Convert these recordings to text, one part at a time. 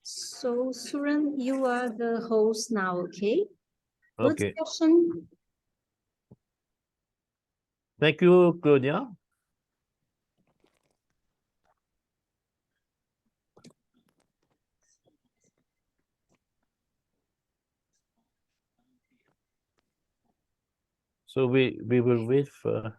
So, Suran, you are the host now, okay? Okay. Good session. Thank you, Claudia. So we will wait for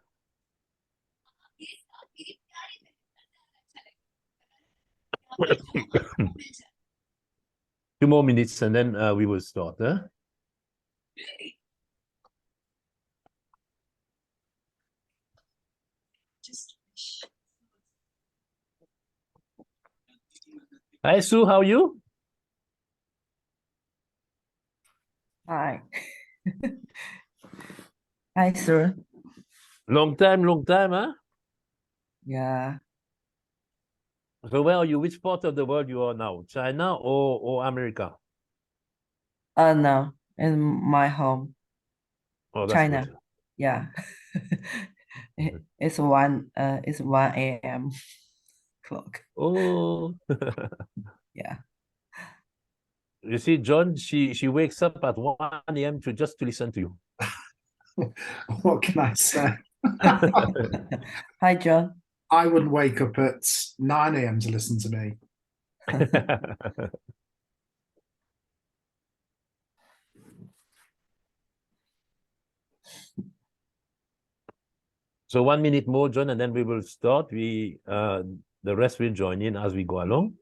2 more minutes and then we will start. Hi, Sue, how are you? Hi. Hi, sir. Long time, huh? Yeah. So where are you? Which part of the world you are now? China or America? No, in my home, Oh, that's China. good. Yeah. It's 1 a.m. clock. Oh. Yeah. You see, John, she wakes up at 1 a.m. just to listen to you. What can I say? Hi, John. I wouldn't wake up at 9 a.m. to listen to me. So 1 minute more, John, and then we will start. The rest will join in as we go along.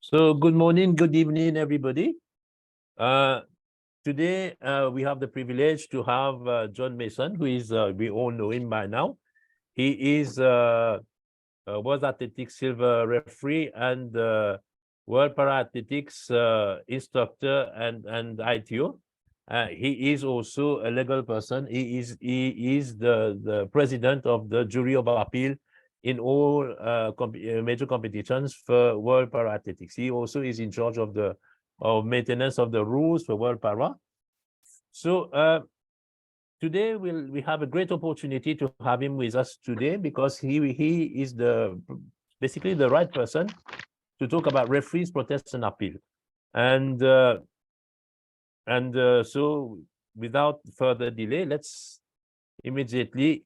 So good morning, good evening, everybody. Today, we have the privilege to have John Mason, who is, we all know him by now. He is World Athletics silver referee and World Para-Athletics instructor and ITO. He is also a legal person. He is the president of the jury of appeal in all major competitions for World Para-Athletics. He also is in charge of the maintenance of the rules for World Para. So today we have a great opportunity to have him with us today because he is basically the right person to talk about referees, protests, and appeal. And so without further delay, let's immediately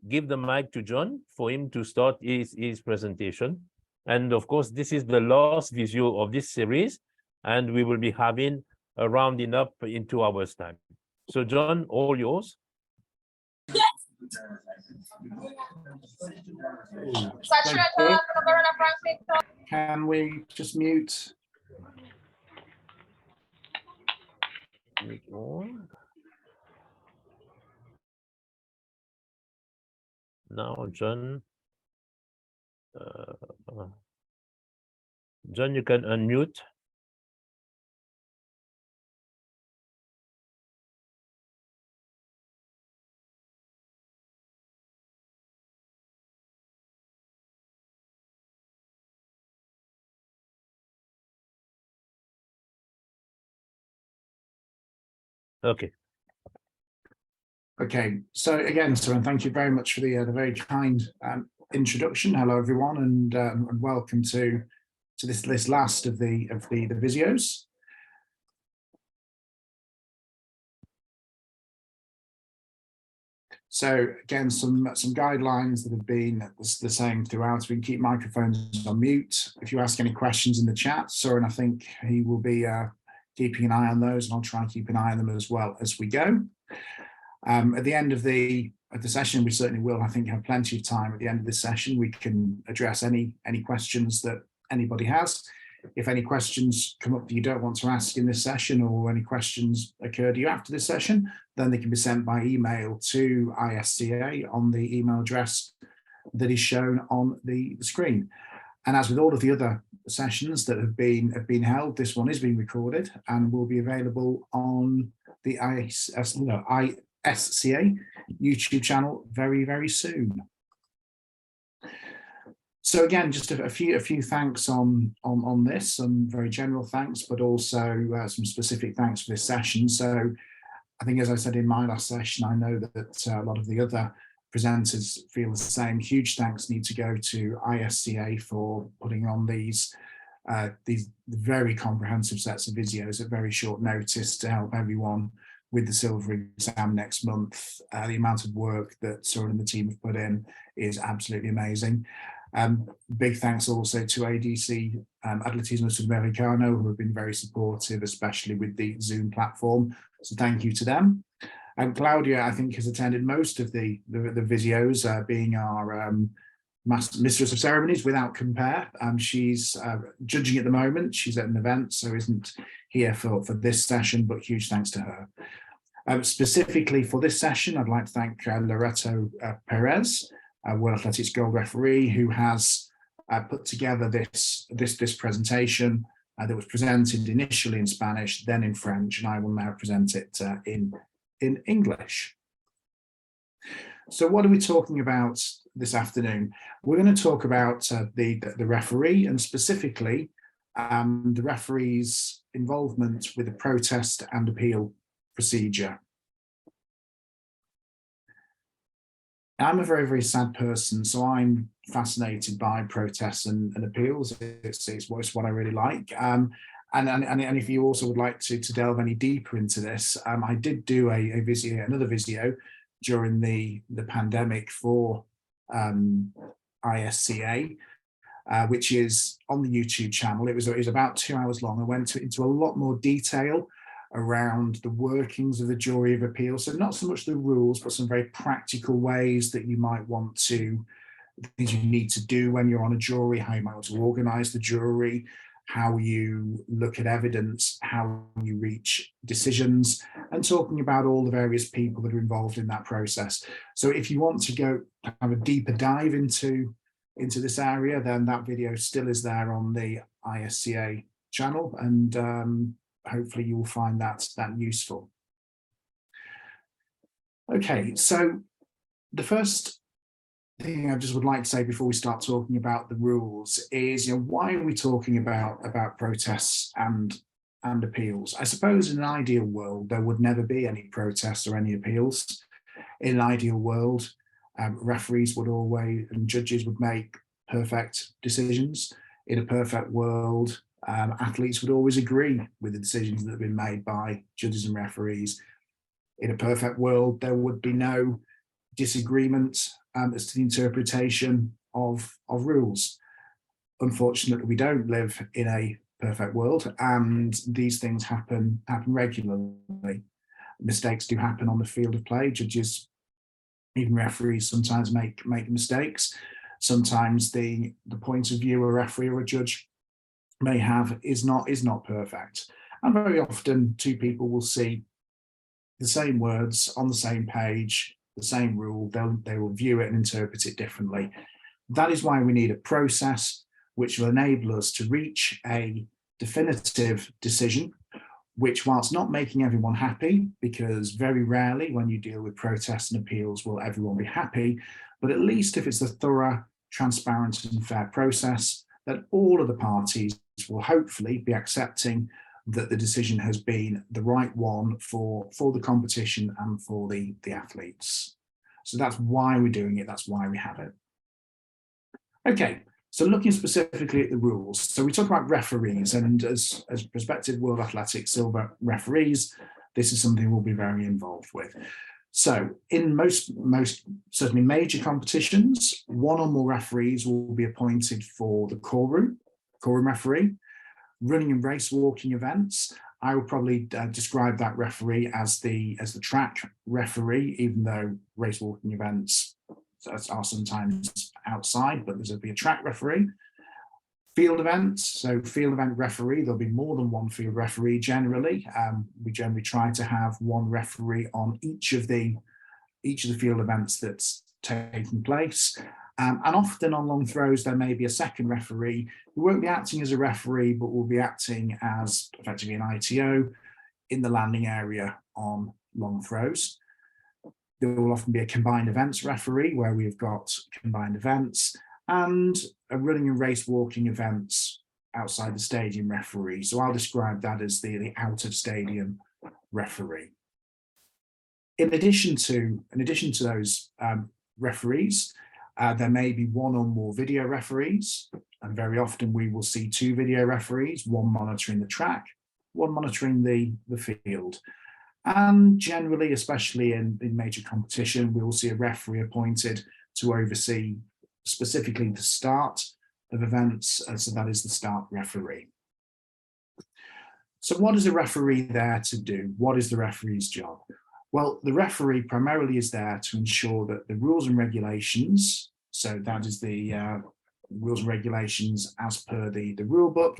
give the mic to John for him to start his presentation. And of course, this is the last video of this series, and we will be having a rounding up in 2 hours' time. So, John, all yours. Can we just mute? Now, John. John, you can unmute. Okay. Okay, so again, sir, and thank you very much for the very kind introduction. Hello, everyone, and welcome to this last of the videos. So again, some guidelines that have been the same throughout. We can keep microphones on mute. If you ask any questions in the chat, Søren, I think he will be keeping an eye on those, and I'll try and keep an eye on them as well as we go. At the end of the session, we certainly will, I think, have plenty of time at the end of this session. We can address any questions that anybody has. If any questions come up that you don't want to ask in this session, or any questions occur to you after this session, then they can be sent by email to ISCA on the email address that is shown on the screen. And as with all of the other sessions that have been held, this one is being recorded and will be available on the ISCA YouTube channel very, very soon. So again, just a few thanks on this, some very general thanks, but also some specific thanks for this session. So I think, as I said in my last session, I know that a lot of the other presenters feel the same. Huge thanks need to go to ISCA for putting on these very comprehensive sets of videos at very short notice to help everyone with the silver exam next month. The amount of work that Søren and the team have put in is absolutely amazing. Big thanks also to ADC Atletismo Sudamericano, who have been very supportive, especially with the Zoom platform. So thank you to them. And Claudia, I think, has attended most of the videos, being our mistress of ceremonies without compare. She's judging at the moment. She's at an event, so isn't here for this session, but huge thanks to her. Specifically for this session, I'd like to thank Loreto Perez, World Athletics Gold referee, who has put together this presentation that was presented initially in Spanish, then in French, and I will now present it in English. So what are we talking about this afternoon? We're going to talk about the referee, and specifically the referee's involvement with the protest and appeal procedure. I'm a very, very sad person, so I'm fascinated by protests and appeals. It's what I really like. And if you also would like to delve any deeper into this, I did do another video during the pandemic for ISCA, which is on the YouTube channel. It was about 2 hours long. I went into a lot more detail around the workings of the jury of appeal. So not so much the rules, but some very practical ways that you might want to, things you need to do when you're on a jury, how you might want to organize the jury, how you look at evidence, how you reach decisions, and talking about all the various people that are involved in that process. So if you want to go have a deeper dive into this area, then that video still is there on the ISCA channel, and hopefully you will find that useful. Okay, so the first thing I just would like to say before we start talking about the rules is, why are we talking about protests and appeals? I suppose in an ideal world, there would never be any protests or any appeals. In an ideal world, referees would always, and judges would make perfect decisions. In a perfect world, athletes would always agree with the decisions that have been made by judges and referees. In a perfect world, there would be no disagreement as to the interpretation of rules. Unfortunately, we don't live in a perfect world, and these things happen regularly. Mistakes do happen on the field of play. Judges, even referees, sometimes make mistakes. Sometimes the point of view a referee or a judge may have is not perfect, and very often two people will see the same words on the same page, the same rule. They will view it and interpret it differently. That is why we need a process which will enable us to reach a definitive decision, which, whilst not making everyone happy, because very rarely when you deal with protests and appeals will everyone be happy, but at least if it's a thorough, transparent and fair process, that all of the parties will hopefully be accepting that the decision has been the right one for the competition and for the athletes. So that's why we're doing it. That's why we have it. Okay, so looking specifically at the rules. So we talk about referees, and as prospective World Athletics silver referees, this is something we'll be very involved with. So in most certainly major competitions, one or more referees will be appointed for the core room referee. Running and race walking events, I would probably describe that referee as the track referee, even though race walking events are sometimes outside, but there'll be a track referee. Field events, so field event referee, there'll be more than one field referee generally. We generally try to have one referee on each of the field events that's taking place. And often on long throws, there may be a second referee who won't be acting as a referee, but will be acting as effectively an ITO in the landing area on long throws. There will often be a combined events referee where we've got combined events, and a running and race walking events outside the stadium referee. So I'll describe that as the out of stadium referee. In addition to those referees, there may be one or more video referees, and very often we will see two video referees, one monitoring the track, one monitoring the field. And generally, especially in major competition, we will see a referee appointed to oversee specifically the start of events, so that is the start referee. So what is a referee there to do? What is the referee's job? Well, the referee primarily is there to ensure that the rules and regulations, so that is the rules and regulations as per the rule book,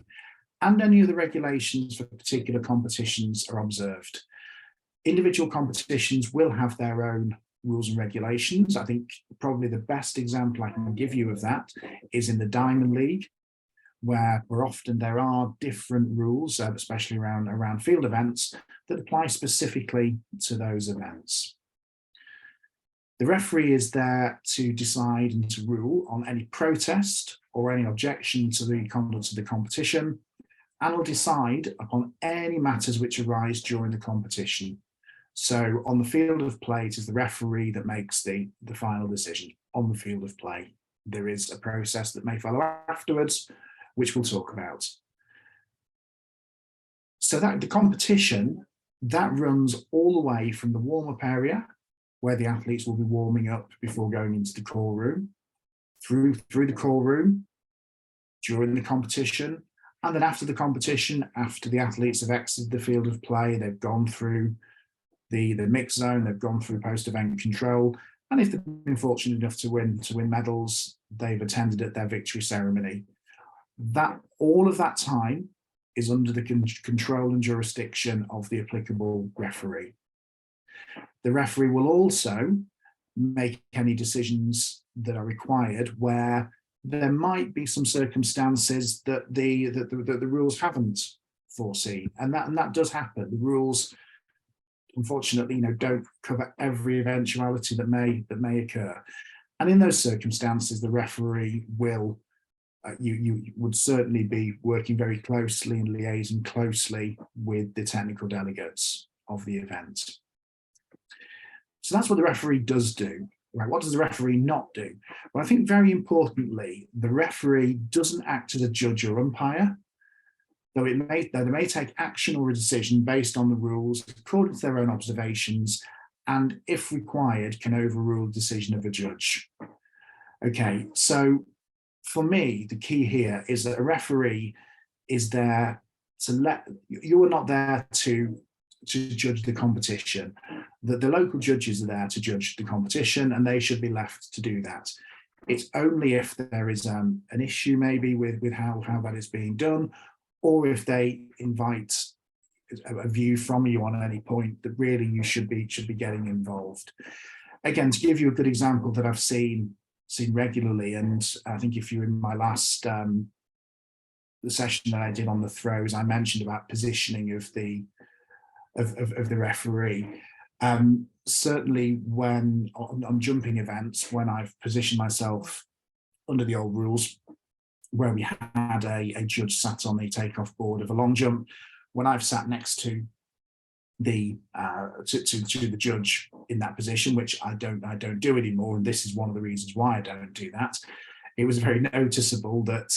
and any of the regulations for particular competitions are observed. Individual competitions will have their own rules and regulations. I think probably the best example I can give you of that is in the Diamond League, where often there are different rules, especially around field events, that apply specifically to those events. The referee is there to decide and to rule on any protest or any objection to the conduct of the competition, and will decide upon any matters which arise during the competition. So on the field of play, it is the referee that makes the final decision on the field of play. There is a process that may follow afterwards, which we'll talk about. So that the competition, that runs all the way from the warm-up area, where the athletes will be warming up before going into the call room, through the call room, during the competition, and then after the competition, after the athletes have exited the field of play, they've gone through the mix zone, they've gone through post-event control, and if they've been fortunate enough to win medals, they've attended at their victory ceremony. That all of that time is under the control and jurisdiction of the applicable referee. The referee will also make any decisions that are required where there might be some circumstances that the rules haven't foreseen, and that does happen. The rules, unfortunately, don't cover every eventuality that may occur, and in those circumstances, the referee will you would certainly be working very closely and liaising closely with the technical delegates of the event. So that's what the referee does do. Right? What does the referee not do? Well, I think very importantly, the referee doesn't act as a judge or umpire, though they may take action or a decision based on the rules according to their own observations, and if required, can overrule the decision of a judge. Okay, so for me, the key here is that a referee is there to you are not there to judge the competition. The local judges are there to judge the competition, and they should be left to do that. It's only if there is an issue maybe with how that is being done, or if they invite a view from you on any point, that really you should be getting involved. Again, to give you a good example that I've seen regularly, and I think if you're in my last the session that I did on the throws, I mentioned about positioning of the referee. Certainly when on jumping events, when I've positioned myself under the old rules, where we had a judge sat on the takeoff board of a long jump, when I've sat next to the judge in that position, which I don't do anymore, and this is one of the reasons why I don't do that. It was very noticeable that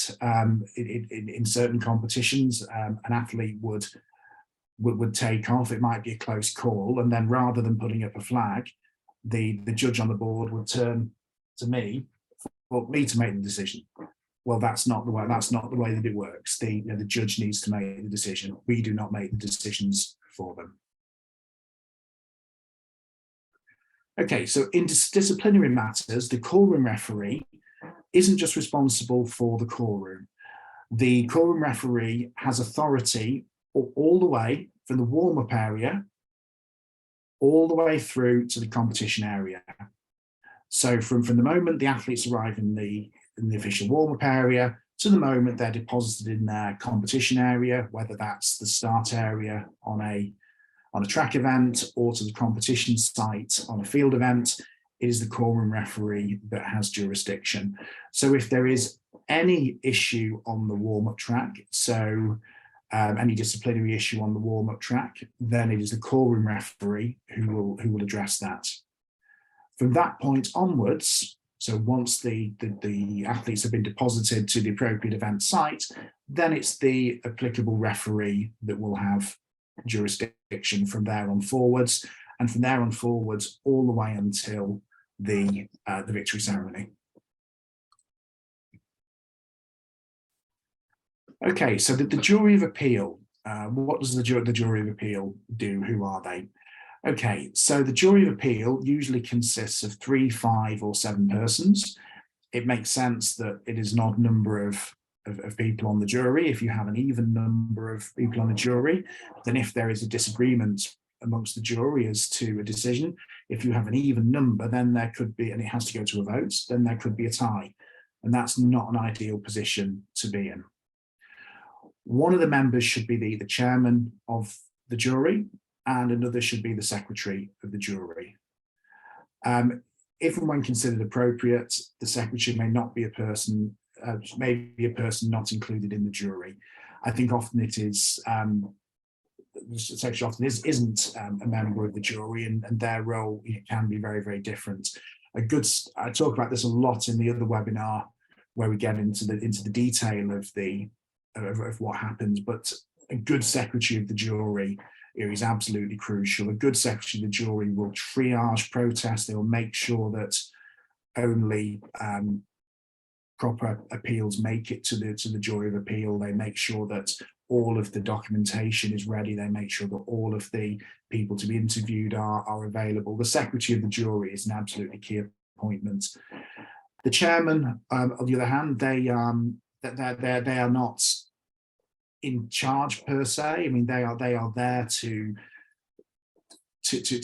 in certain competitions, an athlete would take off. It might be a close call, and then rather than putting up a flag, the judge on the board would turn to me for me to make the decision. well, that's not the way that it works. The judge needs to make the decision. We do not make the decisions for them. Okay, so in disciplinary matters, the callroom referee isn't just responsible for the callroom. The callroom referee has authority all the way from the warm-up area all the way through to the competition area. So from the moment the athletes arrive in the official warm-up area to the moment they're deposited in their competition area, whether that's the start area on a track event or to the competition site on a field event, it is the callroom referee that has jurisdiction. So if there is any issue on the warm-up track, so any disciplinary issue on the warm-up track, then it is the callroom referee who will address that. From that point onwards, so once the athletes have been deposited to the appropriate event site, then it's the applicable referee that will have jurisdiction from there on forwards, and from there on forwards all the way until the victory ceremony. Okay, so the jury of appeal. What does the jury of appeal do? Who are they? Okay, so the jury of appeal usually consists of 3, 5, or 7 persons. It makes sense that it is an odd number of people on the jury. If you have an even number of people on the jury, then if there is a disagreement amongst the jury as to a decision, if you have an even number, then there could be, and it has to go to a vote, then there could be a tie. And that's not an ideal position to be in. One of the members should be the chairman of the jury, and another should be the secretary of the jury. If and when considered appropriate, the secretary may not be a person, may be a person not included in the jury. I think often it is, the secretary often isn't a member of the jury, and their role can be very, very different. I talk about this a lot in the other webinar where we get into the detail of what happens, but a good secretary of the jury is absolutely crucial. A good secretary of the jury will triage protests. They will make sure that only proper appeals make it to the jury of appeal. They make sure that all of the documentation is ready. They make sure that all of the people to be interviewed are available. The secretary of the jury is an absolutely key appointment. The chairman, on the other hand, they are not in charge per se. I mean, they are there to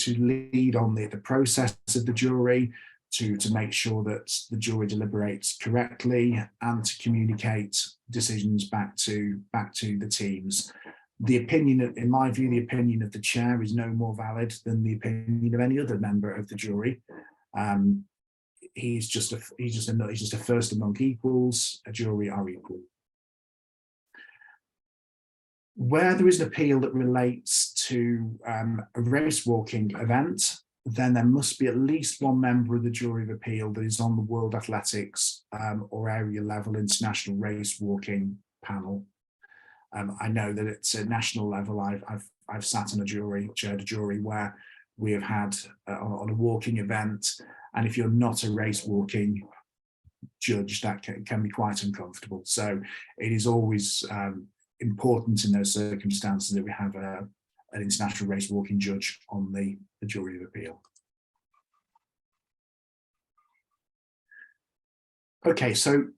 lead on the process of the jury, to make sure that the jury deliberates correctly, and to communicate decisions back to the teams. The opinion, in my view, the opinion of the chair is no more valid than the opinion of any other member of the jury. He's just a first among equals. A jury are equal. Where there is an appeal that relates to a race walking event, then there must be at least one member of the jury of appeal that is on the World Athletics or area level international race walking panel. I know that it's a national level. I've sat on a jury, chaired a jury where we have had on a walking event, and if you're not a race walking judge, that can be quite uncomfortable. So it is always important in those circumstances that we have an international race walking judge on the jury of appeal. Okay, so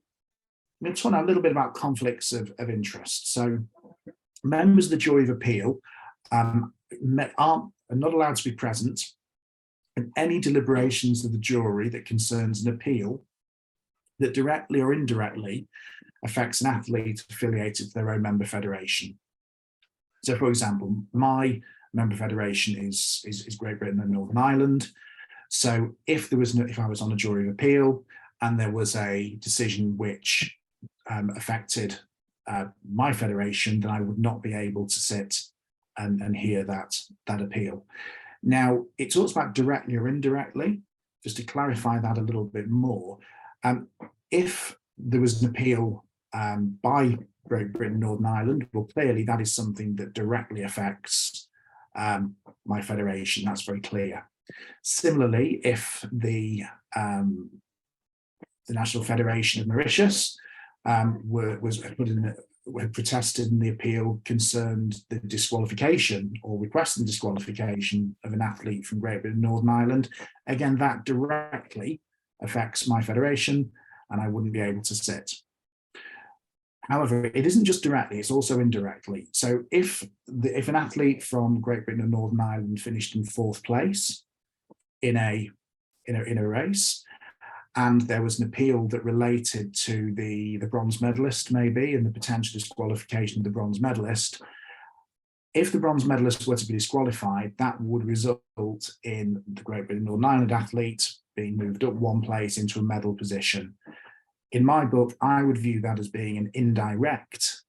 let's talk a little bit about conflicts of interest. So members of the jury of appeal are not allowed to be present in any deliberations of the jury that concerns an appeal that directly or indirectly affects an athlete affiliated to their own member federation. So, for example, my member federation is Great Britain and Northern Ireland. So, if I was on a jury of appeal and there was a decision which affected my federation, then I would not be able to sit and hear that appeal. Now, it talks about directly or indirectly. Just to clarify that a little bit more, if there was an appeal by Great Britain, Northern Ireland, well, clearly that is something that directly affects my federation. That's very clear. Similarly, if the National Federation of Mauritius had protested, and the appeal concerned the disqualification or requesting disqualification of an athlete from Great Britain and Northern Ireland. Again, that directly affects my federation, and I wouldn't be able to sit. However, it isn't just directly, it's also indirectly. So if an athlete from Great Britain and Northern Ireland finished in 4th place in a race, and there was an appeal that related to the bronze medalist maybe, and the potential disqualification of the bronze medalist, if the bronze medalist were to be disqualified, that would result in the Great Britain and Northern Ireland athlete being moved up 1 place into a medal position. In my book, I would view that as being an indirect,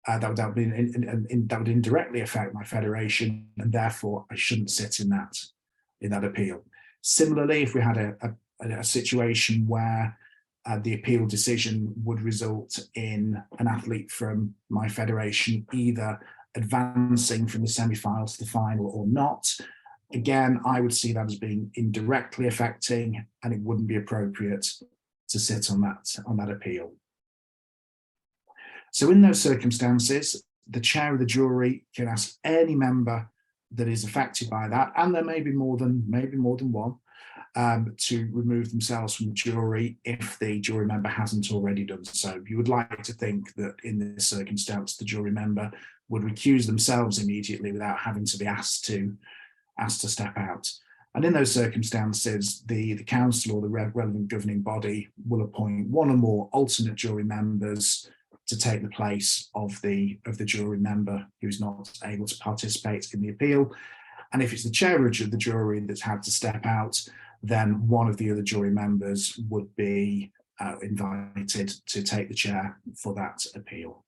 that would indirectly affect my federation, and therefore I shouldn't sit in that appeal. Similarly, if we had a situation where the appeal decision would result in an athlete from my federation either advancing from the semi-final to the final or not, again, I would see that as being indirectly affecting, and it wouldn't be appropriate to sit on that appeal. So in those circumstances, the chair of the jury can ask any member that is affected by that, and there may be more than one, to remove themselves from the jury if the jury member hasn't already done so. You would like to think that in this circumstance, the jury member would recuse themselves immediately without having to be asked to step out. And in those circumstances, the council or the relevant governing body will appoint 1 or more alternate jury members to take the place of the jury member who's not able to participate in the appeal. And if it's the chair of the jury that's had to step out, then one of the other jury members would be invited to take the chair for that appeal.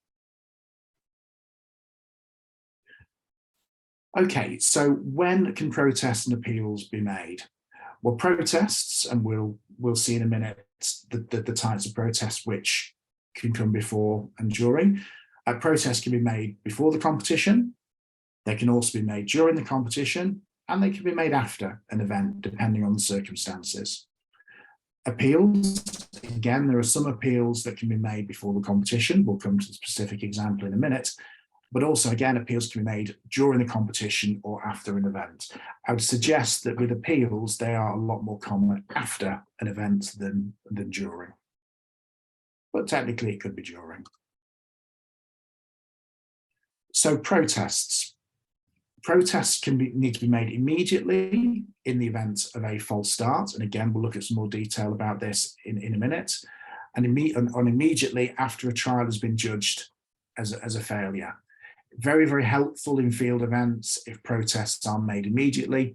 Okay, so when can protests and appeals be made? Well, protests, and we'll see in a minute the types of protests which can come before and during. Protests can be made before the competition. They can also be made during the competition, and they can be made after an event, depending on the circumstances. Appeals, again, there are some appeals that can be made before the competition. We'll come to the specific example in a minute. But also, again, appeals can be made during the competition or after an event. I would suggest that with appeals, they are a lot more common after an event than during. But technically, it could be during. So protests. Protests need to be made immediately in the event of a false start. And again, we'll look at some more detail about this in a minute. And immediately after a trial has been judged as a failure. Very, very helpful in field events if protests are made immediately.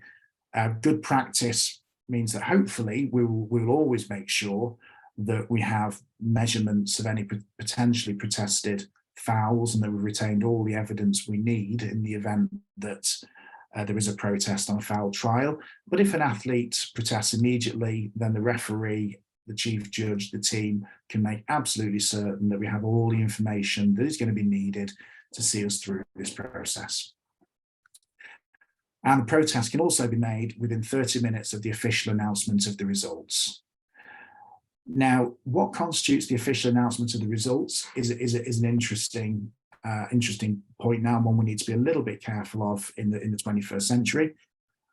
Good practice means that hopefully we'll always make sure that we have measurements of any potentially protested fouls, and that we've retained all the evidence we need in the event that there is a protest on a foul trial. But if an athlete protests immediately, then the referee, the chief judge, the team can make absolutely certain that we have all the information that is going to be needed to see us through this process. And the protest can also be made within 30 minutes of the official announcement of the results. Now, what constitutes the official announcement of the results is an interesting point now, and one we need to be a little bit careful of in the 21st century.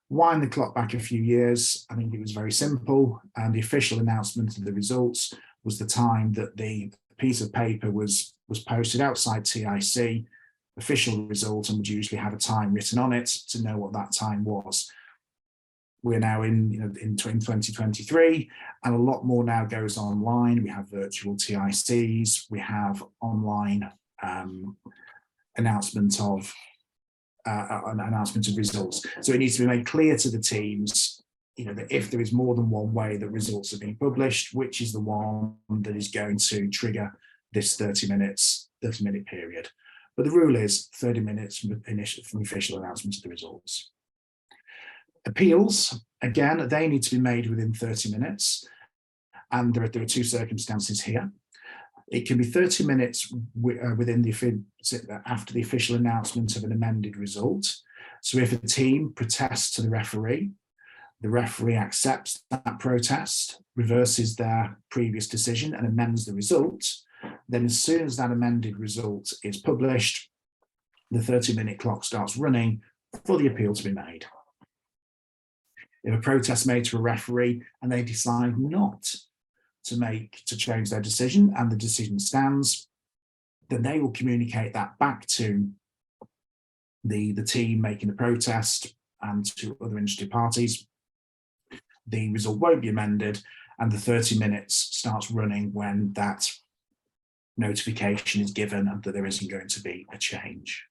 Wind the clock back a few years, I think it was very simple, and the official announcement of the results was the time that the piece of paper was posted outside TIC, official result, and would usually have a time written on it to know what that time was. We're now in 2023, and a lot more now goes online. We have virtual TICs, we have online announcement of results. So it needs to be made clear to the teams, that if there is more than one way that results are being published, which is the one that is going to trigger this 30-minute period. But the rule is 30 minutes from official announcement of the results. Appeals, again, they need to be made within 30 minutes. And there are 2 circumstances here. It can be 30 minutes after the official announcement of an amended result. So if a team protests to the referee accepts that protest, reverses their previous decision and amends the result, then as soon as that amended result is published, the 30-minute clock starts running for the appeal to be made. If a protest made to a referee and they decide not to change their decision and the decision stands, then they will communicate that back to the team making the protest and to other interested parties. The result won't be amended, and the 30 minutes starts running when that notification is given and that there isn't going to be a change.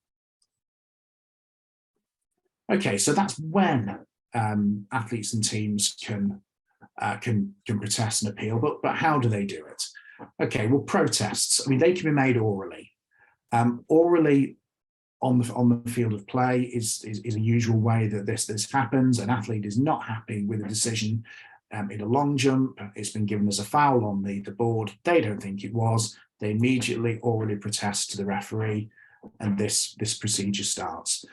Okay, so that's when athletes and teams can protest and appeal, but how do they do it? Okay, well, protests, I mean, they can be made orally. Orally on the field of play is a usual way that this happens. An athlete is not happy with a decision in a long jump. It's been given as a foul on the board. They don't think it was. They immediately orally protest to the referee, and this procedure starts.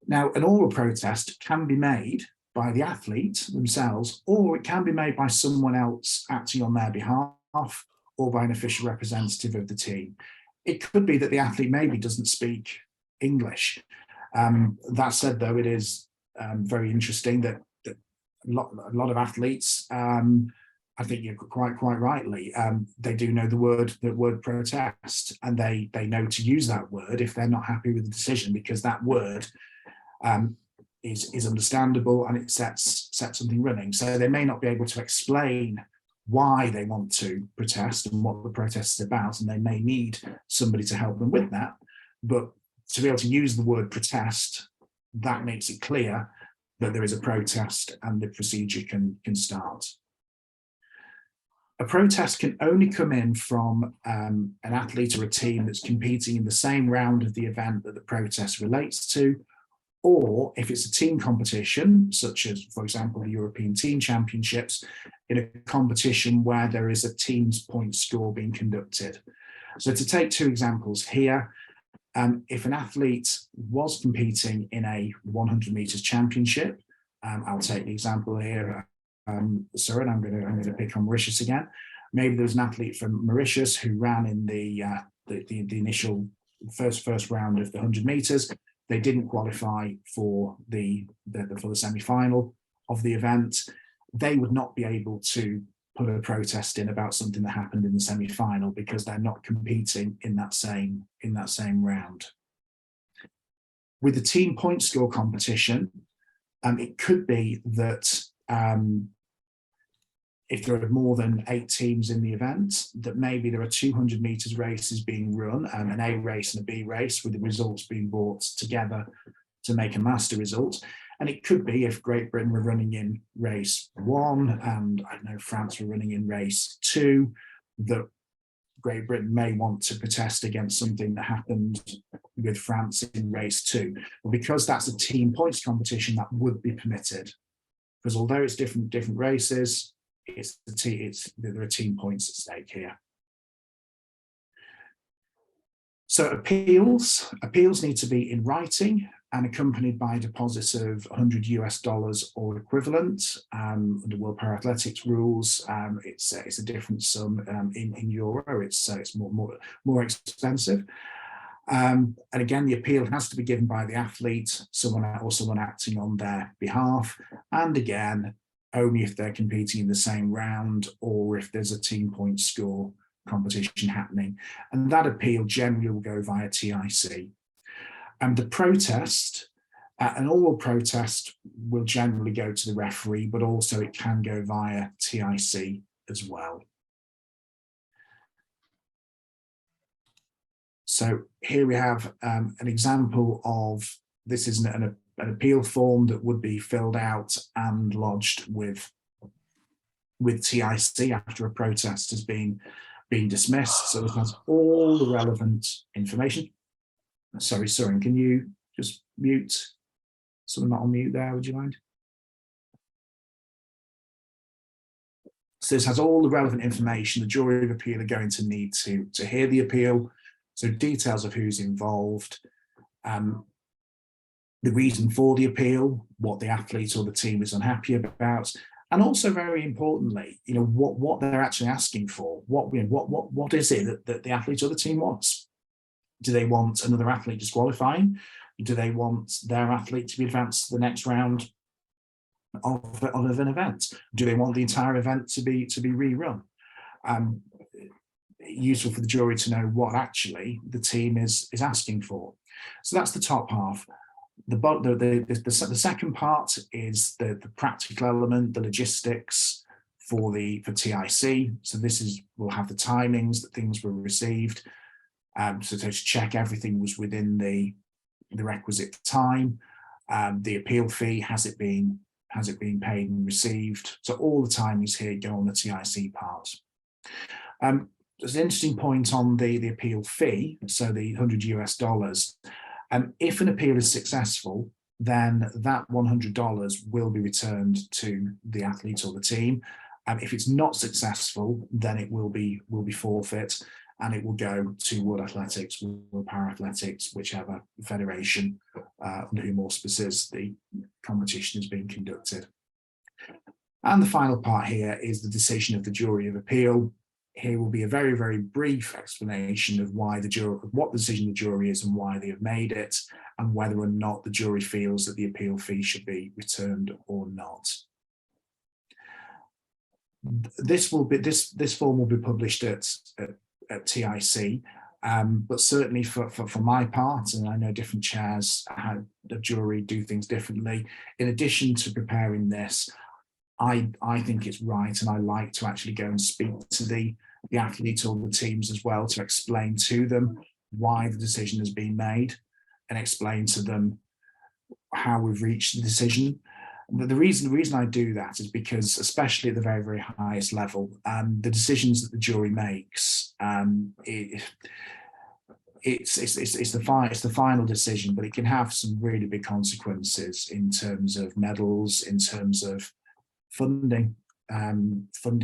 Now, an oral protest can be made by the athlete themselves, or it can be made by someone else acting on their behalf, or by an official representative of the team. It could be that the athlete maybe doesn't speak English. That said, though, it is very interesting that a lot of athletes, I think you're quite rightly, they do know the word protest, and they know to use that word if they're not happy with the decision, because that word is understandable and it sets something running. So they may not be able to explain why they want to protest and what the protest is about, and they may need somebody to help them with that. But to be able to use the word protest, that makes it clear that there is a protest and the procedure can start. A protest can only come in from an athlete or a team that's competing in the same round of the event that the protest relates to, or if it's a team competition, such as, for example, the European Team Championships, in a competition where there is a team's point score being conducted. So to take two examples here, if an athlete was competing in a 100 meters championship, I'll take the example here, sorry, and I'm going to pick on Mauritius again. Maybe there was an athlete from Mauritius who ran in the initial first round of the 100 meters. They didn't qualify for the semi-final of the event. They would not be able to put a protest in about something that happened in the semi-final because they're not competing in that same round. With the team point score competition, it could be that if there are more than 8 teams in the event, that maybe there are 200 meters races being run, an A race and a B race, with the results being brought together to make a master result. And it could be if Great Britain were running in race 1 and I don't know, France were running in race 2, that Great Britain may want to protest against something that happened with France in race 2. But because that's a team points competition, that would be permitted. Because although it's different races, there are team points at stake here. So appeals need to be in writing and accompanied by deposits of $100 or equivalent. Under World Paralympics rules, it's a different sum in euro. It's more expensive. And again, the appeal has to be given by the athlete, someone acting on their behalf, and again, only if they're competing in the same round or if there's a team point score competition happening. And that appeal generally will go via TIC. And the protest, an oral protest will generally go to the referee, but also it can go via TIC as well. So here we have an example of, this is an appeal form that would be filled out and lodged with TIC after a protest has been dismissed. So it has all the relevant information. Sorry, Søren, can you just mute? Someone not on mute there, would you mind? So this has all the relevant information. The jury of appeal are going to need to hear the appeal. So details of who's involved, the reason for the appeal, what the athlete or the team is unhappy about, And also, very importantly, what they're actually asking for. What is it that the athlete or the team wants? Do they want another athlete disqualifying? Do they want their athlete to be advanced to the next round of an event? Do they want the entire event to be rerun? Useful for the jury to know what actually the team is asking for. So that's the top half. The second part is the practical element, the logistics for TIC. So we'll have the timings that things were received. So to check everything was within the requisite time. The appeal fee, has it been paid and received? So all the timings here go on the TIC part. There's an interesting point on the appeal fee, so the $100 US. If an appeal is successful, then that $100 will be returned to the athlete or the team. If it's not successful, then it will be forfeit, and it will go to World Athletics, World Para-Athletics, whichever federation under whom auspices the competition is being conducted. And the final part here is the decision of the jury of appeal. Here will be a very, very brief explanation of what the decision of the jury is and why they have made it, and whether or not the jury feels that the appeal fee should be returned or not. This form will be published at TIC, but certainly for my part, and I know different chairs had the jury do things differently. In addition to preparing this, I think it's right, and I like to actually go and speak to the athlete or the teams as well, to explain to them why the decision has been made and explain to them how we've reached the decision. The reason I do that is because, especially at the very, very highest level, the decisions that the jury makes, it's the final decision, but it can have some really big consequences in terms of medals, in terms of funding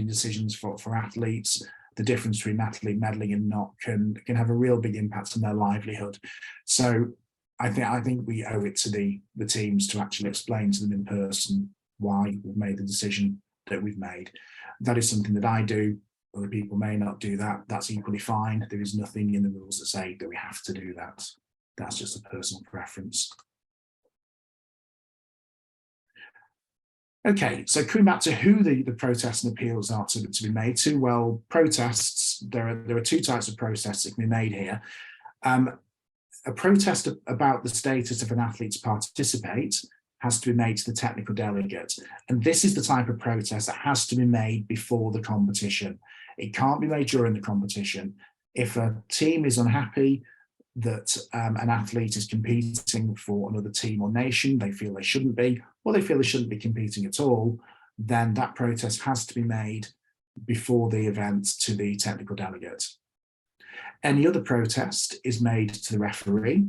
decisions for athletes. The difference between athlete meddling and not can have a real big impact on their livelihood. So I think we owe it to the teams to actually explain to them in person why we've made the decision that we've made. That is something that I do. Other people may not do that. That's equally fine. There is nothing in the rules that say that we have to do that. That's just a personal preference. Okay, so coming back to who the protests and appeals are to be made to, well, protests, there are two types of protests that can be made here. A protest about the status of an athlete to participate has to be made to the technical delegate. And this is the type of protest that has to be made before the competition. It can't be made during the competition. If a team is unhappy that an athlete is competing for another team or nation, they feel they shouldn't be, or they feel they shouldn't be competing at all, then that protest has to be made before the event to the technical delegate. Any other protest is made to the referee.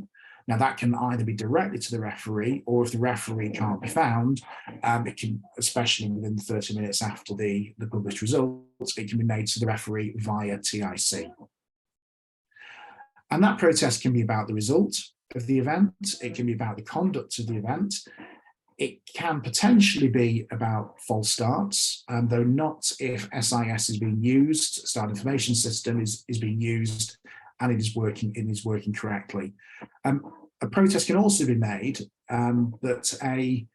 Now that can either be directly to the referee, or if the referee can't be found, it can, especially within 30 minutes after the published results, it can be made to the referee via TIC. And that protest can be about the result of the event. It can be about the conduct of the event. It can potentially be about false starts, though not if SIS is being used, Start Information System is being used and it is working correctly. A protest can also be made that a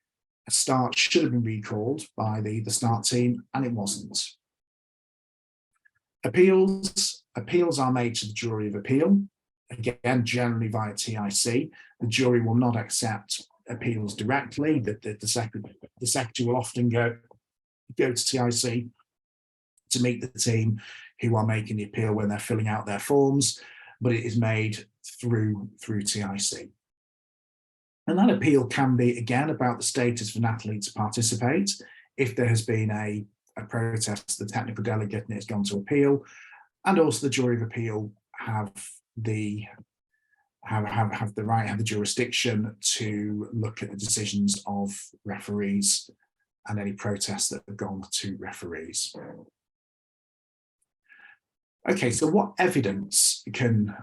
start should have been recalled by the start team and it wasn't. Appeals are made to the jury of appeal. Again, generally via TIC. The jury will not accept appeals directly. The secretary will often go to TIC to meet the team who are making the appeal when they're filling out their forms, but it is made through TIC. And that appeal can be, again, about the status for an athlete to participate. If there has been a protest, the technical delegate and it's gone to appeal, and also the jury of appeal have the jurisdiction to look at the decisions of referees and any protests that have gone to referees. Okay, so what evidence can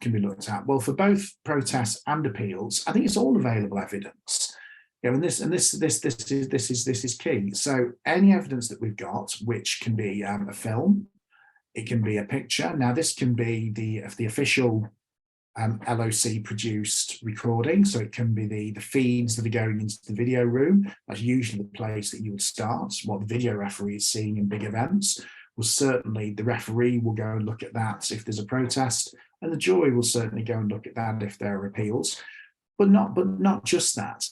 be looked at? Well, for both protests and appeals, I think it's all available evidence. and this is key. So any evidence that we've got, which can be a film, it can be a picture. Now this can be the official LOC produced recording, so it can be the feeds that are going into the video room. That's usually the place that you would start. What the video referee is seeing in big events. Well, certainly the referee will go and look at that if there's a protest, and the jury will certainly go and look at that if there are appeals. But not just that.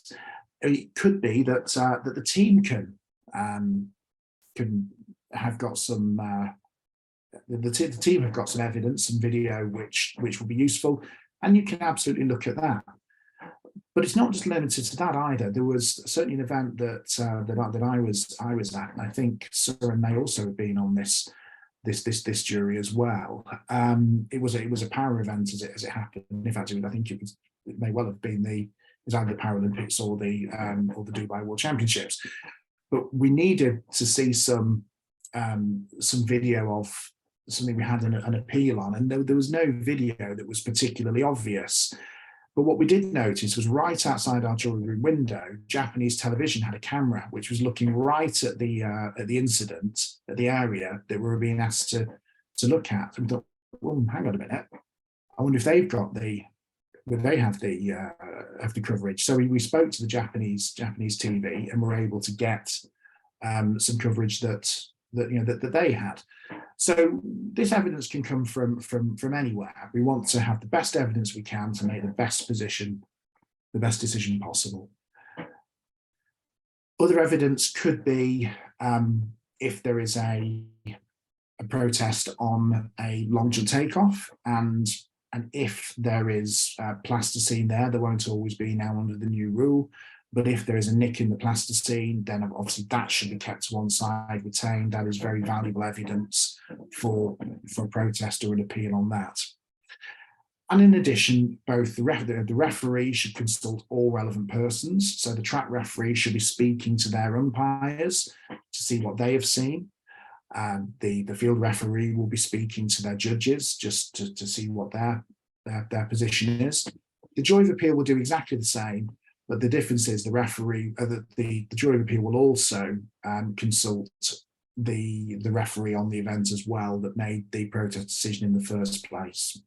It could be that that the team can have got some. The team have got some evidence and video which will be useful, and you can absolutely look at that. But it's not just limited to that either. There was certainly an event that I was at, and I think Søren may also have been on this jury as well. It was a power event as it happened. In fact, I think it may well have been either the Paralympics or the Dubai World Championships. But we needed to see some video of something we had an appeal on, and there was no video that was particularly obvious. But what we did notice was right outside our jury room window, Japanese television had a camera which was looking right at the incident, at the area that we were being asked to look at. And we thought, well, hang on a minute, I wonder if they've got would they have the coverage? So we spoke to the Japanese TV, and were able to get some coverage that they had. So this evidence can come from anywhere. We want to have the best evidence we can to make the best decision possible. Other evidence could be if there is a protest on a long jump takeoff, and if there is plasticine there won't always be now under the new rule. But if there is a nick in the plasticine, then obviously that should be kept to one side, retained. That is very valuable evidence for a protest or an appeal on that. And in addition, both the referee should consult all relevant persons. So the track referee should be speaking to their umpires to see what they have seen. The field referee will be speaking to their judges just to see what their position is. The jury of appeal will do exactly the same. But the difference is the referee, the jury of appeal will also consult the referee on the event as well that made the protest decision in the first place.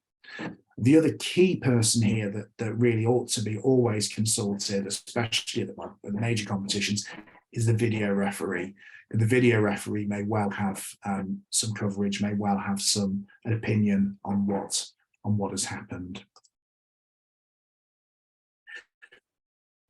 The other key person here that really ought to be always consulted, especially at the major competitions, is the video referee. And the video referee may well have some coverage, may well have an opinion on what has happened.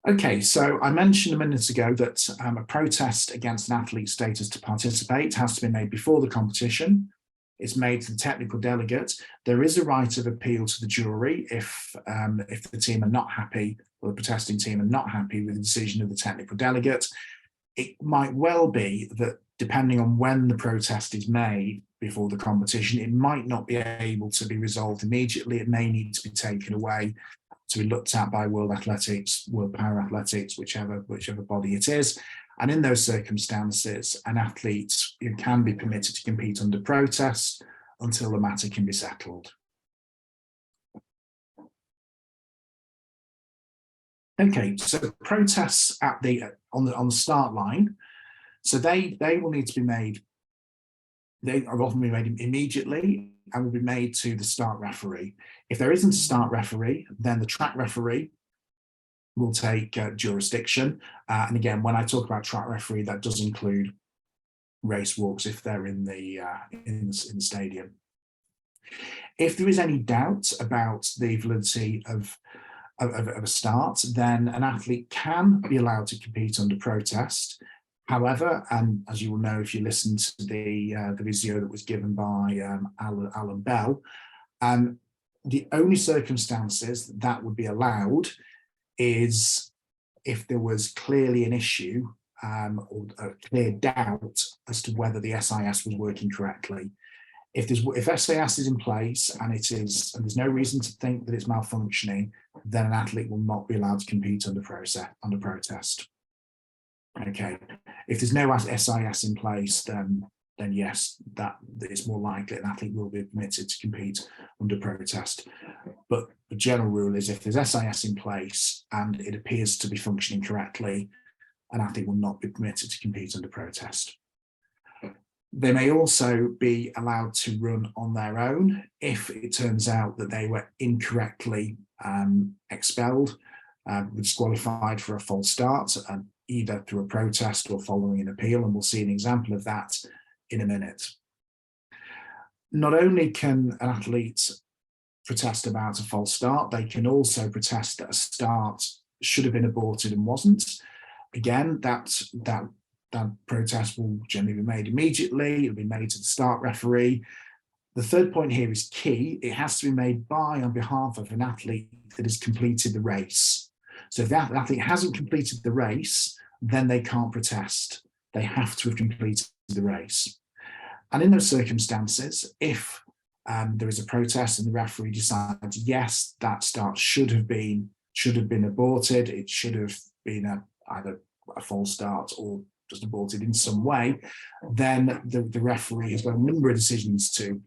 Okay, so I mentioned a minute ago that a protest against an athlete's status to participate has to be made before the competition. It's made to the technical delegate. There is a right of appeal to the jury if the team are not happy, or the protesting team are not happy with the decision of the technical delegate. It might well be that depending on when the protest is made before the competition, it might not be able to be resolved immediately. It may need to be taken away to be looked at by World Athletics, World Para Athletics, whichever body it is. And in those circumstances, an athlete can be permitted to compete under protest until the matter can be settled. Okay, so protests on the start line. So they will need to be made. They are often made immediately and will be made to the start referee. If there isn't a start referee, then the track referee will take jurisdiction. And again, when I talk about track referee, that does include race walks if they're in the stadium. If there is any doubt about the validity of a start, then an athlete can be allowed to compete under protest. However, and as you will know if you listen to the video that was given by Alan Bell, the only circumstances that would be allowed is if there was clearly an issue or a clear doubt as to whether the SIS was working correctly. If SIS is in place and there's no reason to think that it's malfunctioning, then an athlete will not be allowed to compete under protest. Okay, if there's no SIS in place, then then yes, that it's more likely an athlete will be permitted to compete under protest. But the general rule is if there's SIS in place and it appears to be functioning correctly, an athlete will not be permitted to compete under protest. They may also be allowed to run on their own if it turns out that they were incorrectly expelled, disqualified for a false start, either through a protest or following an appeal, and we'll see an example of that in a minute. Not only can an athlete protest about a false start, they can also protest that a start should have been aborted and wasn't. Again, that protest will generally be made immediately. It'll be made to the start referee. The third point here is key. It has to be made by on behalf of an athlete that has completed the race. So if that athlete hasn't completed the race, then they can't protest. They have to have completed the race. And in those circumstances, if there is a protest and the referee decides, yes, that start should have been aborted, it should have been either a false start or just aborted in some way, then the referee has got a number of decisions to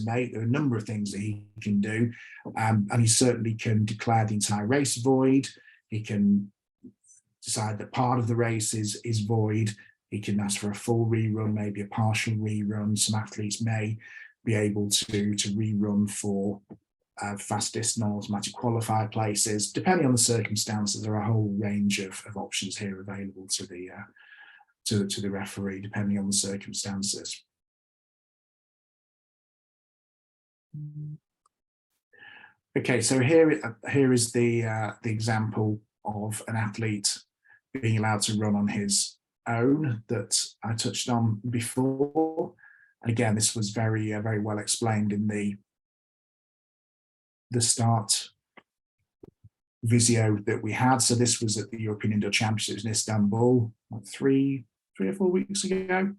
make. There are a number of things that he can do, and he certainly can declare the entire race void. He can decide that part of the race is void. He can ask for a full rerun, maybe a partial rerun. Some athletes may be able to rerun for fastest non-automatic qualifier places. Depending on the circumstances, there are a whole range of options here available to the referee, depending on the circumstances. Okay, so here is the example of an athlete being allowed to run on his own that I touched on before. And again, this was very well explained in the start video that we had. So this was at the European Indoor Championships in Istanbul, what, three or 4 weeks ago.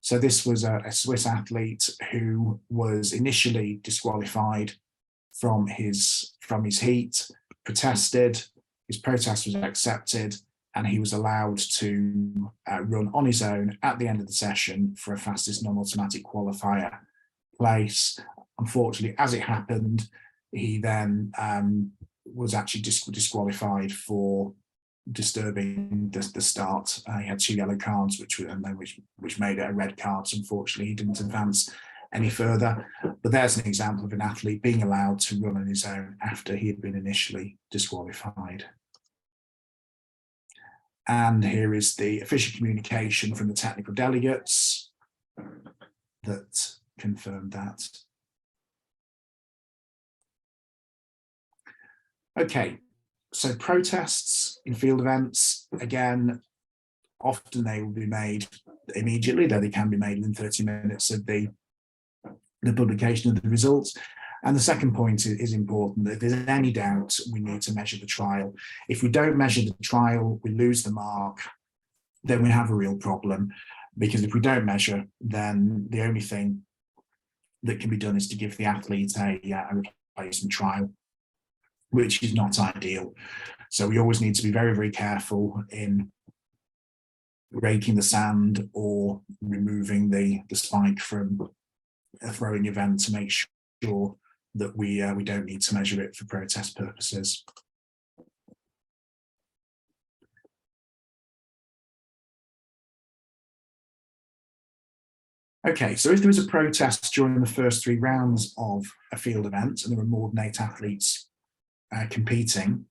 So this was a Swiss athlete who was initially disqualified from his heat, protested, his protest was accepted, and he was allowed to run on his own at the end of the session for a fastest non-automatic qualifier place. Unfortunately, as it happened, he then was actually disqualified for disturbing the start. He had 2 yellow cards, which made it a red card. So unfortunately, he didn't advance any further. But there's an example of an athlete being allowed to run on his own after he had been initially disqualified. And here is the official communication from the technical delegates that confirmed that. Okay, so protests in field events, again, often they will be made immediately, though they can be made within 30 minutes of the publication of the results. And the second point is important, that if there's any doubt, we need to measure the trial. If we don't measure the trial, we lose the mark, then we have a real problem, because if we don't measure, then the only thing that can be done is to give the athlete a replacement trial, which is not ideal. So we always need to be very careful in raking the sand or removing the spike from a throwing event to make sure that we don't need to measure it for protest purposes. Okay, so if there is a protest during the first 3 rounds of a field event and there are more than 8 athletes competing,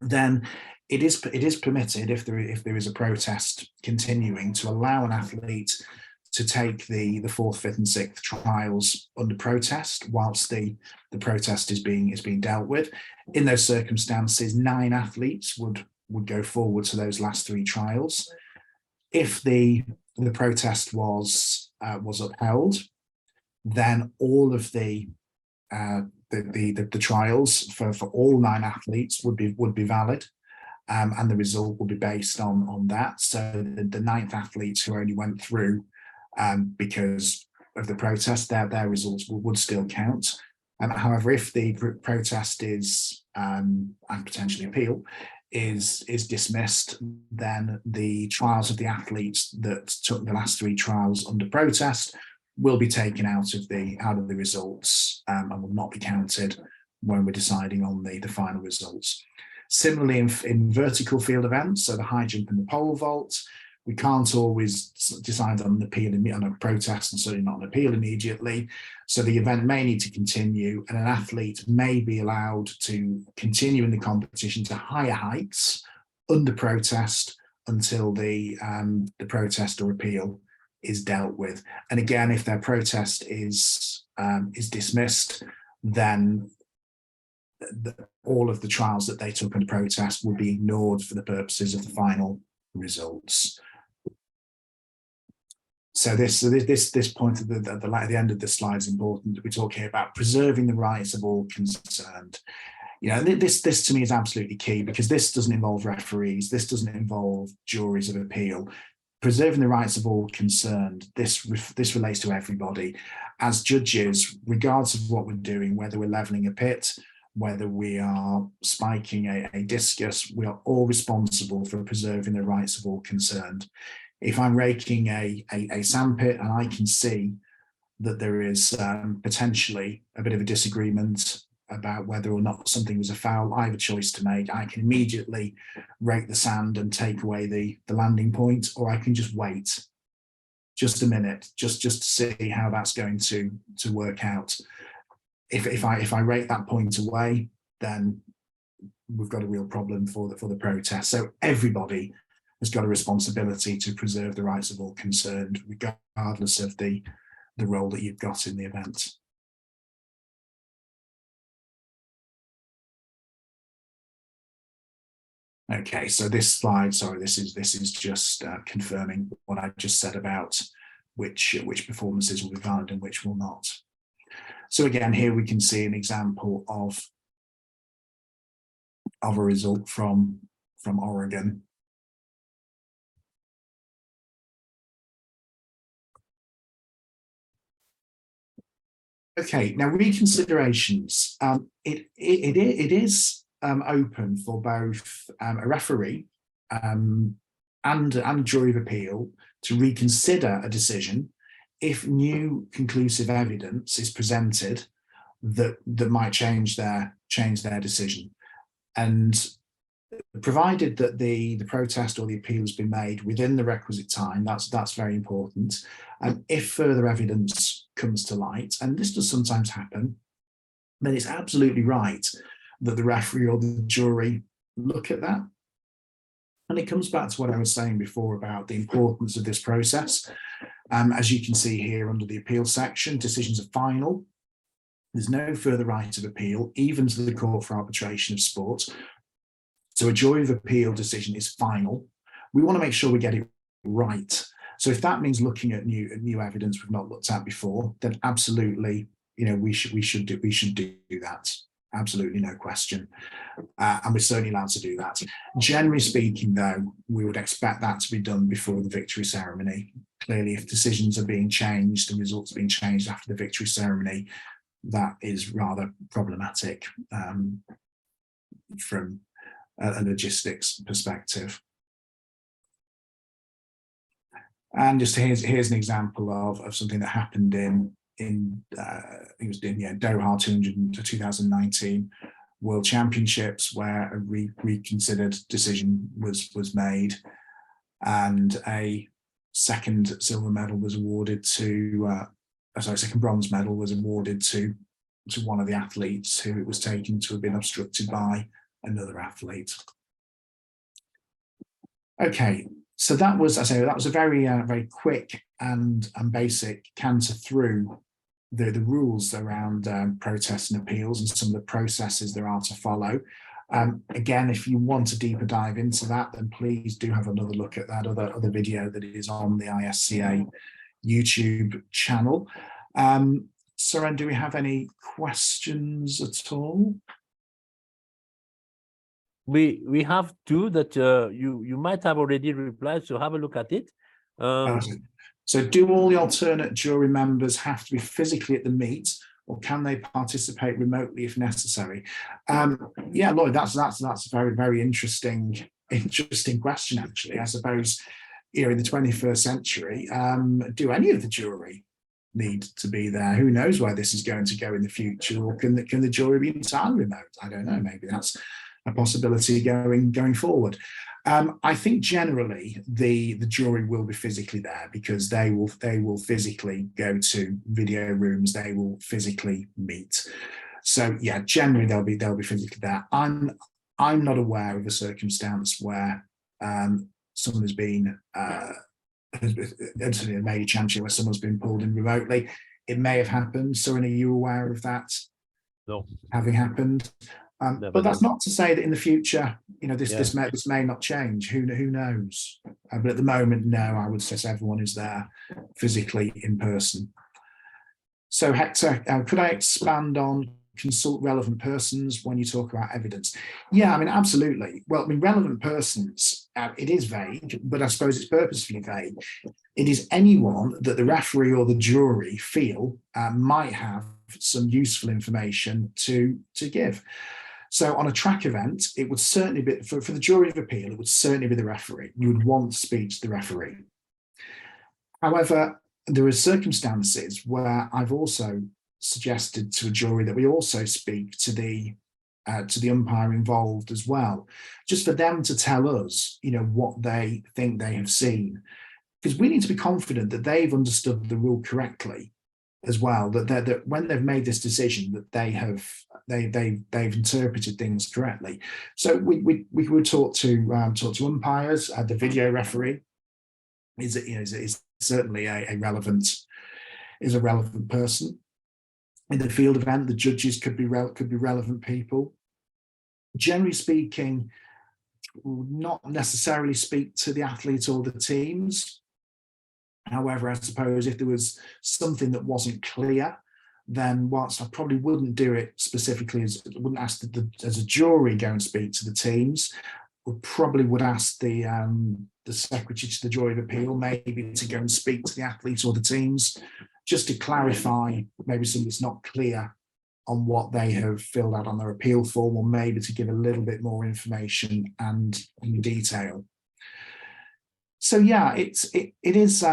then it is permitted, if there is a protest continuing, to allow an athlete to take the 4th, 5th and 6th trials under protest whilst the protest is being dealt with. In those circumstances, 9 athletes would go forward to those last 3 trials. If the protest was upheld, then all of the trials for all 9 athletes would be valid, and the result will be based on that. So the 9th athletes who only went through because of the protest, their results would still count. However, if the protest is and potentially appeal is dismissed, then the trials of the athletes that took the last 3 trials under protest will be taken out of the results and will not be counted when we're deciding on the final results. Similarly, in vertical field events, so the high jump and the pole vault, we can't always decide on an appeal on a protest, and certainly not an appeal immediately. So the event may need to continue, and an athlete may be allowed to continue in the competition to higher heights under protest until the protest or appeal is dealt with. And again, if their protest is dismissed, then all of the trials that they took under protest will be ignored for the purposes of the final results. So this point at the end of the slide is important. We talk here about preserving the rights of all concerned. You know, this to me is absolutely key, because this doesn't involve referees, this doesn't involve juries of appeal. Preserving the rights of all concerned, this relates to everybody. As judges, regardless of what we're doing, whether we're leveling a pit, whether we are spiking a discus, we are all responsible for preserving the rights of all concerned. If I'm raking a sandpit and I can see that there is potentially a bit of a disagreement about whether or not something was a foul, I have a choice to make. I can immediately rake the sand and take away the landing point, or I can just wait just a minute, just to see how that's going to work out. If I rake that point away, then we've got a real problem for the protest. So everybody has got a responsibility to preserve the rights of all concerned, regardless of the role that you've got in the event. Okay, so this slide, sorry, this is just confirming what I just said about which performances will be valid and which will not. So again, here we can see an example of a result from Oregon. Okay, now reconsiderations. It is open for both a referee and a jury of appeal to reconsider a decision if new conclusive evidence is presented that might change their decision. And provided that the protest or the appeal has been made within the requisite time, that's very important. And if further evidence comes to light, and this does sometimes happen, then it's absolutely right that the referee or the jury look at that. And it comes back to what I was saying before about the importance of this process. As you can see here under the appeal section, decisions are final. There's no further right of appeal, even to the Court for Arbitration of Sport. So a jury of appeal decision is final. We want to make sure we get it right. So if that means looking at new evidence we've not looked at before, then absolutely, you know, we should do that. Absolutely, no question. And we're certainly allowed to do that. Generally speaking, though, we would expect that to be done before the victory ceremony. Clearly, if decisions are being changed and results are being changed after the victory ceremony, that is rather problematic from a logistics perspective. And just here's an example of something that happened in it was in Doha 2019 World Championships, where a reconsidered decision was made, and a second silver medal was awarded to second bronze medal was awarded to one of the athletes who it was taken to have been obstructed by another athlete. Okay, so that was, that was a very very quick and basic canter through the rules around protests and appeals and some of the processes there are to follow. Again, if you want a deeper dive into that, then please do have another look at that other video that is on the ISCA YouTube channel. Soren, do we have any questions at all? We have two that you might have already replied, so have a look at it. So do all the alternate jury members have to be physically at the meet, or can they participate remotely if necessary? Yeah, Lloyd, that's a very, very interesting question, actually. I suppose, in the 21st century, do any of the jury need to be there? Who knows where this is going to go in the future, or can the jury be entirely remote? I don't know. Maybe that's a possibility going forward. I think generally the jury will be physically there, because they will physically go to video rooms. They will physically meet. So yeah, generally they'll be physically there. I'm not aware of a circumstance where someone has been a major chance where someone's been pulled in remotely. It may have happened. So, are you aware of that? No. Having happened? But that's not to say that in the future, this may not change. Who knows? But at the moment, no, I would say everyone is there physically in person. So Hector, could I expand on consult relevant persons when you talk about evidence? Yeah, I mean, absolutely. Well, I mean, relevant persons, it is vague, but I suppose it's purposefully vague. It is anyone that the referee or the jury feel might have some useful information to give. So on a track event, it would certainly be, for the jury of appeal, it would certainly be the referee. You would want to speak to the referee. However, there are circumstances where I've also suggested to a jury that we also speak to the umpire involved as well, just for them to tell us, what they think they have seen, because we need to be confident that they've understood the rule correctly as well, that when they've made this decision, that they've interpreted things correctly. So we would talk to umpires. The video referee is certainly a relevant person. In the field event, the judges could be relevant people. Generally speaking, not necessarily speak to the athlete or the teams. However, I suppose if there was something that wasn't clear, then whilst I probably wouldn't do it specifically, wouldn't ask as a jury go and speak to the teams, would ask the secretary to the jury of appeal maybe to go and speak to the athletes or the teams, just to clarify maybe something that's not clear on what they have filled out on their appeal form, or maybe to give a little bit more information and in detail. So yeah, it is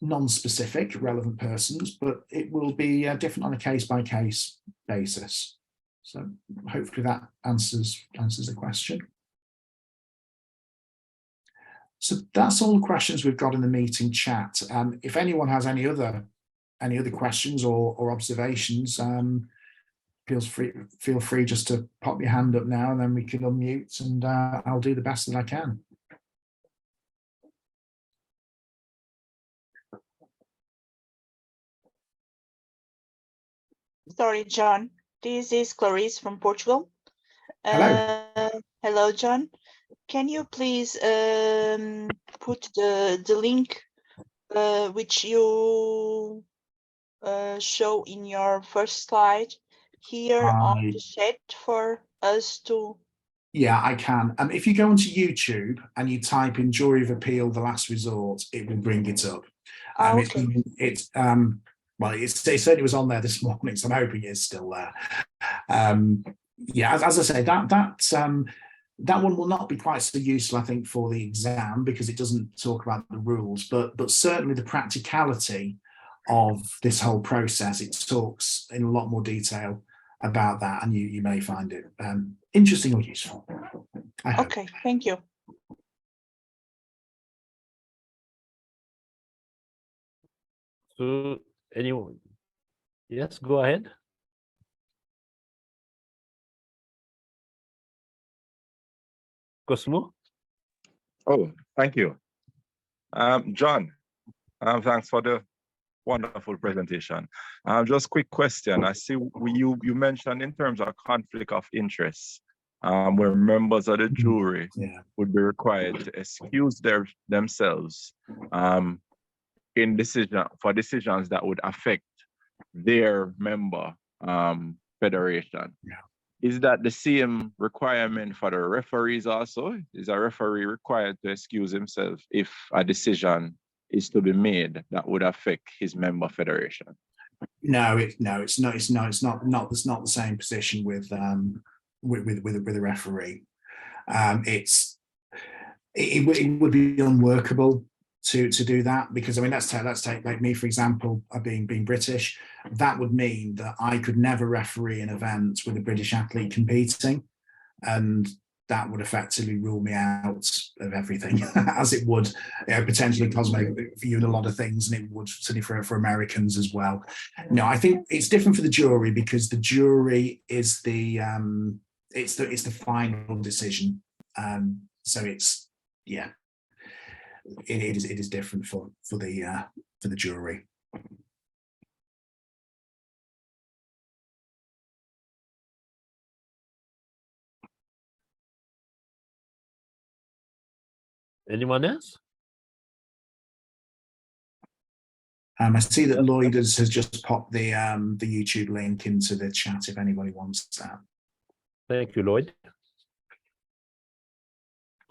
non-specific relevant persons, but it will be different on a case-by-case basis. So hopefully that answers the question. So that's all the questions we've got in the meeting chat. If anyone has any other questions or observations, feel free just to pop your hand up now, and then we can unmute, and I'll do the best that I can. Sorry, John. This is Clarice from Portugal. Hello. Hello, John. Can you please put the link which you show in your first slide here on the chat for us to? Yeah, I can. If you go onto YouTube and you type in "Jury of Appeal: The Last Resort," it will bring it up. Okay. Well, it certainly was on there this morning, so I'm hoping it's still there. Yeah, as I say, that one will not be quite so useful, I think, for the exam, because it doesn't talk about the rules, but certainly the practicality of this whole process, it talks in a lot more detail about that, and you may find it interesting or useful. Okay, thank you. So anyone? Yes, go ahead. Cosmo? Oh, thank you. John, thanks for the wonderful presentation. Just quick question. I see you mentioned in terms of conflict of interest, where members of the jury would be required to excuse themselves in decisions that would affect their member federation. Yeah. Is that the same requirement for the referees also? Is a referee required to excuse himself if a decision is to be made that would affect his member federation? No, it's not. It's not the same position with a referee. It would be unworkable to do that, because I mean, let's take like me, for example, being British. That would mean that I could never referee an event with a British athlete competing, and that would effectively rule me out of everything, as it would, you know, potentially cosmic for you in a lot of things, and it would certainly for Americans as well. No, I think it's different for the jury, because the jury is the it's the final decision. So it's, yeah, it is different for the jury. Anyone else? I see that Lloyd has just popped the YouTube link into the chat if anybody wants that. Thank you, Lloyd.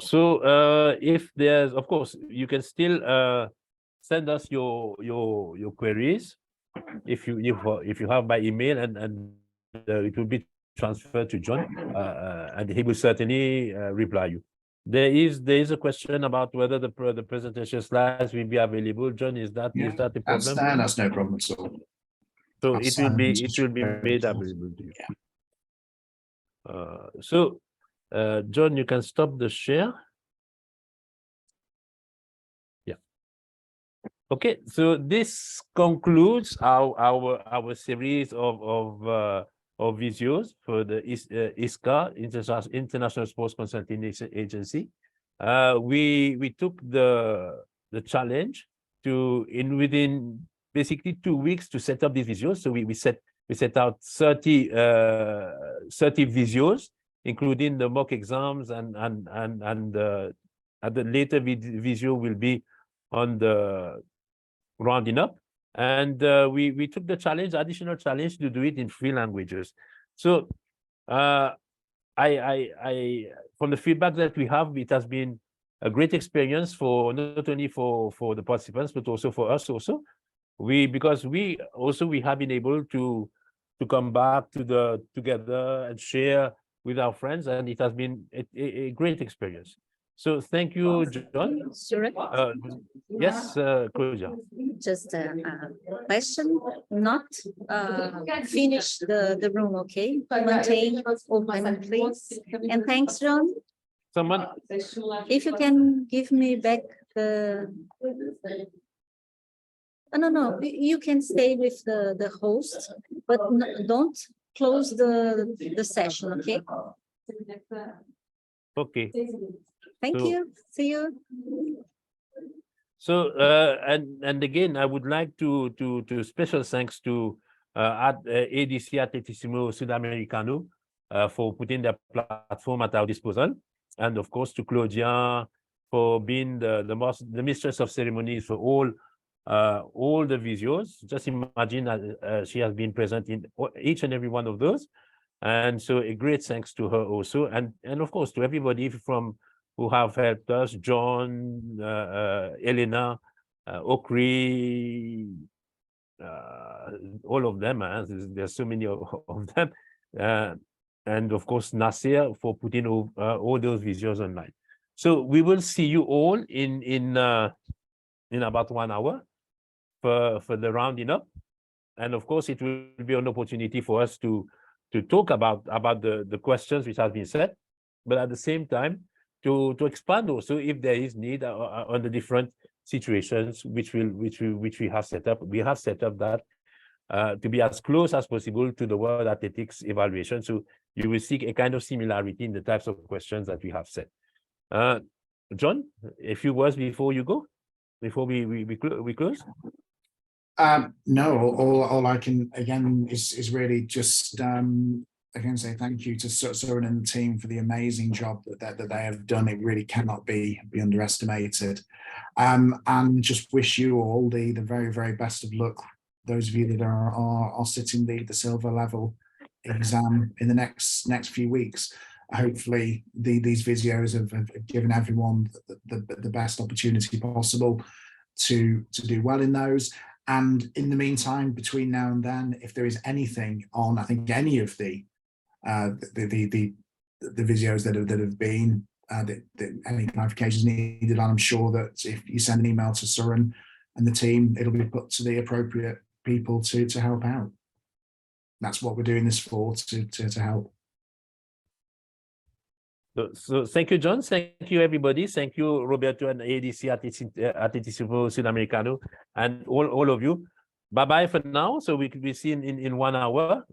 So if there's, of course, you can still send us your queries if you have by email, and it will be transferred to John, and he will certainly reply you. There is a question about whether the presentation slides will be available. John, is that the problem? That's no problem at all. So it will be made available to you. Yeah. So John, you can stop the share. Yeah. Okay, so this concludes our series of videos for the ISCA, International Sports Consulting Agency. We took the challenge to within basically 2 weeks to set up these videos. So we set out 30 videos, including the mock exams, and at the later video will be on the rounding up. And we took the additional challenge to do it in 3 languages. So I from the feedback that we have, it has been a great experience for not only for the participants, but also for us also. Because we have been able to come back together and share with our friends, and it has been a great experience. So thank you, John. Sure. Yes, Claudia. Just a question, not finish the room, okay? Maintain open, please. And thanks, John. Someone, If you can give me back the... No, you can stay with the host, but don't close the session, okay? okay. Thank So- you. See you. So and again, I would like to special thanks to ADC Atletismo Sudamericano for putting their platform at our disposal, and of course to Claudia for being the mistress of ceremonies for all the videos. Just imagine she has been present in each and every one of those, and so a great thanks to her also, and of course to everybody from who have helped us, John, Elena, Okri, all of them. There's so many of them, and of course Nasir for putting all those videos online. So we will see you all in about 1 hour for the rounding up, and of course it will be an opportunity for us to talk about the questions which have been set, but at the same time to expand also if there is need on the different situations which we have set up. We have set up that to be as close as possible to the World Athletics evaluation. So you will see a kind of similarity in the types of questions that we have set. John, a few words before you go, before we close. No, all I can again is really just again say thank you to Søren and the team for the amazing job that they have done. It really cannot be underestimated, and just wish you all the very, very best of luck. Those of you that are sitting the silver level exam in the next few weeks. Hopefully these videos have given everyone the best opportunity possible to do well in those. And in the meantime, between now and then, if there is anything on, I think any of the videos that have been, any clarifications needed, I'm sure that if you send an email to Surin and the team, it'll be put to the appropriate people to help out. That's what we're doing this for, to help. So thank you, John. Thank you, everybody. Thank you, Roberto and ADC Atletismo Sudamericano, and all of you. Bye-bye for now. So we will be seen in 1 hour.